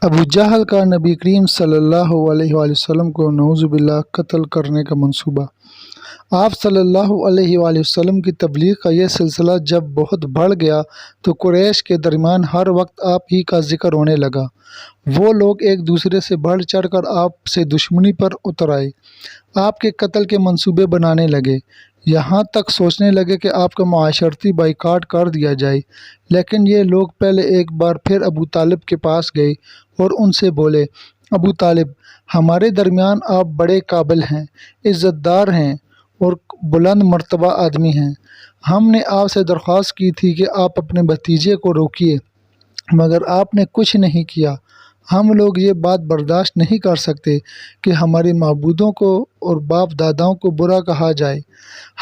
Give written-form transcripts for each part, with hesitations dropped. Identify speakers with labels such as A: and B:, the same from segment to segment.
A: ابو جہل کا نبی کریم صلی اللہ علیہ وآلہ وسلم کو نعوذ باللہ قتل کرنے کا منصوبہ۔ آپ صلی اللہ علیہ وآلہ وسلم کی تبلیغ کا یہ سلسلہ جب بہت بڑھ گیا تو قریش کے درمیان ہر وقت آپ ہی کا ذکر ہونے لگا۔ وہ لوگ ایک دوسرے سے بڑھ چڑھ کر آپ سے دشمنی پر اتر آئے، آپ کے قتل کے منصوبے بنانے لگے، یہاں تک سوچنے لگے کہ آپ کا معاشرتی بائیکاٹ کر دیا جائے۔ لیکن یہ لوگ پہلے ایک بار پھر ابو طالب کے پاس گئے اور ان سے بولے، ابو طالب، ہمارے درمیان آپ بڑے قابل ہیں، عزت دار ہیں اور بلند مرتبہ آدمی ہیں۔ ہم نے آپ سے درخواست کی تھی کہ آپ اپنے بھتیجے کو روکیے، مگر آپ نے کچھ نہیں کیا۔ ہم لوگ یہ بات برداشت نہیں کر سکتے کہ ہمارے معبودوں کو اور باپ داداؤں کو برا کہا جائے،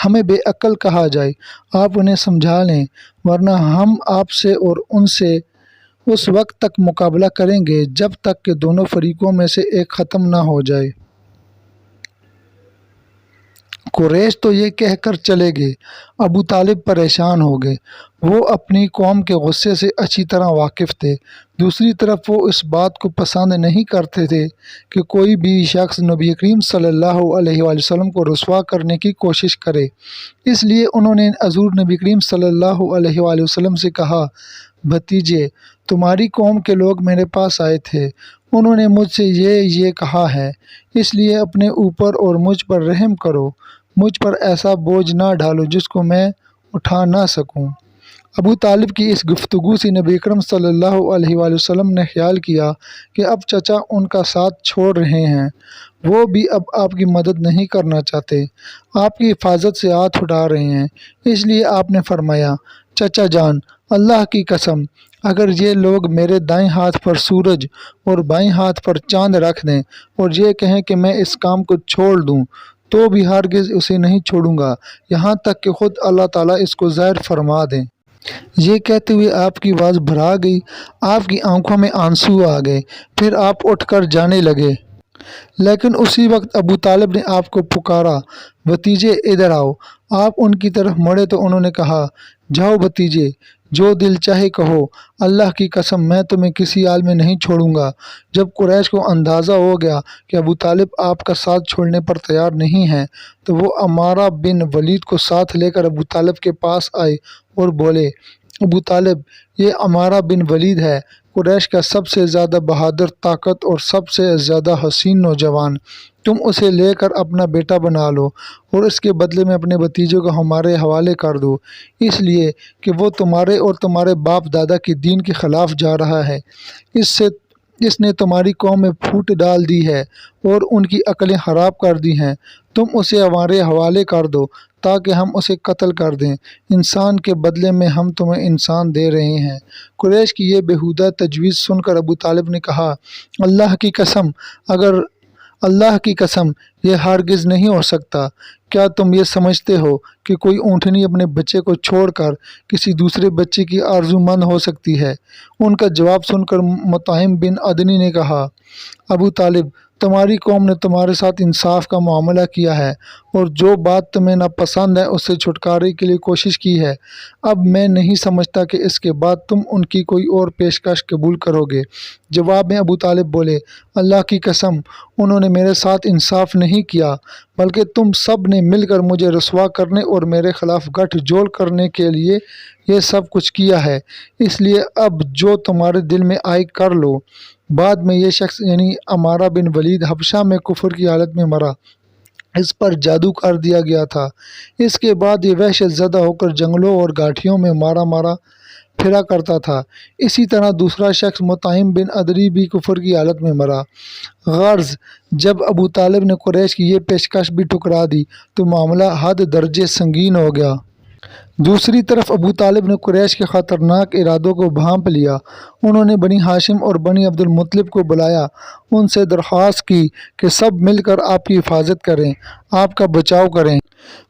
A: ہمیں بے عقل کہا جائے۔ آپ انہیں سمجھا لیں، ورنہ ہم آپ سے اور ان سے اس وقت تک مقابلہ کریں گے جب تک کہ دونوں فریقوں میں سے ایک ختم نہ ہو جائے۔ قریش تو یہ کہہ کر چلے گئے۔ ابو طالب پریشان ہو گئے۔ وہ اپنی قوم کے غصے سے اچھی طرح واقف تھے۔ دوسری طرف وہ اس بات کو پسند نہیں کرتے تھے کہ کوئی بھی شخص نبی کریم صلی اللہ علیہ وآلہ وسلم کو رسوا کرنے کی کوشش کرے۔ اس لیے انہوں نے حضور نبی کریم صلی اللہ علیہ وآلہ وسلم سے کہا، بھتیجے، تمہاری قوم کے لوگ میرے پاس آئے تھے، انہوں نے مجھ سے یہ کہا ہے، اس لیے اپنے اوپر اور مجھ پر رحم کرو، مجھ پر ایسا بوجھ نہ ڈالو جس کو میں اٹھا نہ سکوں۔ ابو طالب کی اس گفتگو سے نبی اکرم صلی اللہ علیہ وآلہ وسلم نے خیال کیا کہ اب چچا ان کا ساتھ چھوڑ رہے ہیں، وہ بھی اب آپ کی مدد نہیں کرنا چاہتے، آپ کی حفاظت سے ہاتھ اٹھا رہے ہیں۔ اس لیے آپ نے فرمایا، چچا جان، اللہ کی قسم، اگر یہ لوگ میرے دائیں ہاتھ پر سورج اور بائیں ہاتھ پر چاند رکھ دیں اور یہ کہیں کہ میں اس کام کو چھوڑ دوں تو بھی ہرگز اسے نہیں چھوڑوں گا یہاں تک کہ خود اللہ تعالیٰ اس کو ظاہر فرما دیں۔ یہ کہتے ہوئے آپ کی آواز بھرا گئی، آپ کی آنکھوں میں آنسو آ گئے، پھر آپ اٹھ کر جانے لگے۔ لیکن اسی وقت ابو طالب نے آپ کو پکارا، بھتیجے ادھر آؤ۔ آپ ان کی طرف مڑے تو انہوں نے کہا، جاؤ بھتیجے، جو دل چاہے کہو، اللہ کی قسم میں تمہیں کسی حال میں نہیں چھوڑوں گا۔ جب قریش کو اندازہ ہو گیا کہ ابو طالب آپ کا ساتھ چھوڑنے پر تیار نہیں ہیں تو وہ عمارہ بن ولید کو ساتھ لے کر ابو طالب کے پاس آئے اور بولے، ابو طالب، یہ عمارہ بن ولید ہے، قریش کا سب سے زیادہ بہادر، طاقت اور سب سے زیادہ حسین نوجوان۔ تم اسے لے کر اپنا بیٹا بنا لو اور اس کے بدلے میں اپنے بھتیجے کو ہمارے حوالے کر دو، اس لیے کہ وہ تمہارے اور تمہارے باپ دادا کے دین کے خلاف جا رہا ہے۔ اس نے تمہاری قوم میں پھوٹ ڈال دی ہے اور ان کی عقلیں خراب کر دی ہیں۔ تم اسے ہمارے حوالے کر دو تاکہ ہم اسے قتل کر دیں، انسان کے بدلے میں ہم تمہیں انسان دے رہے ہیں۔ قریش کی یہ بیہودہ تجویز سن کر ابو طالب نے کہا، اللہ کی قسم، یہ ہرگز نہیں ہو سکتا۔ کیا تم یہ سمجھتے ہو کہ کوئی اونٹنی اپنے بچے کو چھوڑ کر کسی دوسرے بچے کی آرزو مند ہو سکتی ہے؟ ان کا جواب سن کر مطعم بن عدی نے کہا، ابو طالب، تمہاری قوم نے تمہارے ساتھ انصاف کا معاملہ کیا ہے اور جو بات تمہیں ناپسند ہے اس سے چھٹکارے کے لیے کوشش کی ہے۔ اب میں نہیں سمجھتا کہ اس کے بعد تم ان کی کوئی اور پیشکش قبول کرو گے۔ جواب میں ابو طالب بولے، اللہ کی قسم، انہوں نے میرے ساتھ انصاف نہیں کیا، بلکہ تم سب نے مل کر مجھے رسوا کرنے اور میرے خلاف گٹھ جوڑ کرنے کے لیے یہ سب کچھ کیا ہے۔ اس لیے اب جو تمہارے دل میں آئے کر لو۔ بعد میں یہ شخص یعنی عمارہ بن ولید حبشہ میں کفر کی حالت میں مرا، اس پر جادو کر دیا گیا تھا۔ اس کے بعد یہ وحشت زدہ ہو کر جنگلوں اور گھاٹیوں میں مارا پھرا کرتا تھا۔ اسی طرح دوسرا شخص مطعم بن عدی بھی کفر کی حالت میں مرا۔ غرض جب ابو طالب نے قریش کی یہ پیشکش بھی ٹھکرا دی تو معاملہ حد درجے سنگین ہو گیا۔ دوسری طرف ابو طالب نے قریش کے خطرناک ارادوں کو بھانپ لیا۔ انہوں نے بنی ہاشم اور بنی عبد المطلب کو بلایا، ان سے درخواست کی کہ سب مل کر آپ کی حفاظت کریں، آپ کا بچاؤ کریں۔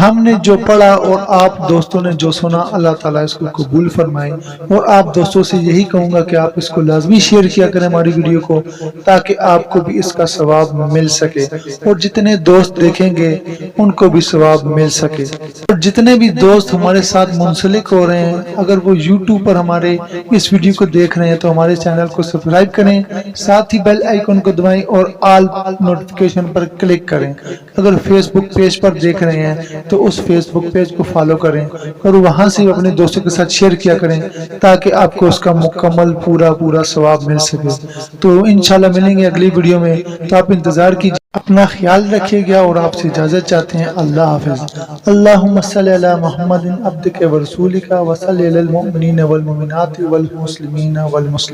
A: ہم نے جو پڑھا اور آپ دوستوں نے جو سنا، اللہ تعالیٰ اس کو قبول فرمائے۔ اور آپ دوستوں سے یہی کہوں گا کہ آپ اس کو لازمی شیئر کیا کریں ہماری ویڈیو کو، تاکہ آپ کو بھی اس کا ثواب مل سکے، اور جتنے دوست دیکھیں گے ان کو بھی ثواب مل سکے۔ اور جتنے بھی دوست ہمارے ساتھ منسلک ہو رہے ہیں، اگر وہ یوٹیوب پر ہمارے اس ویڈیو کو دیکھ رہے ہیں تو ہمارے چینل کو سبسکرائب کریں، ساتھ ہی بیل آئیکن کو دبائیں اور آل نوٹیفیکیشن پر کلک کریں۔ اگر فیس بک پیج پر دیکھ رہے ہیں تو اس فیس بک پیج کو فالو کریں اور وہاں سے اپنے دوستوں کے ساتھ شیئر کیا کریں، تاکہ آپ کو اس کا مکمل پورا ثواب مل سکے۔ تو انشاءاللہ ملیں گے اگلی ویڈیو میں، تو آپ انتظار کیجیے۔ اپنا خیال رکھیے گا اور آپ سے اجازت چاہتے ہیں۔ اللہ حافظ۔ اللہم صلی علی محمد عبدک ورسولک وصلی علی المؤمنین والمؤمنات والمسلمین والمسلمات۔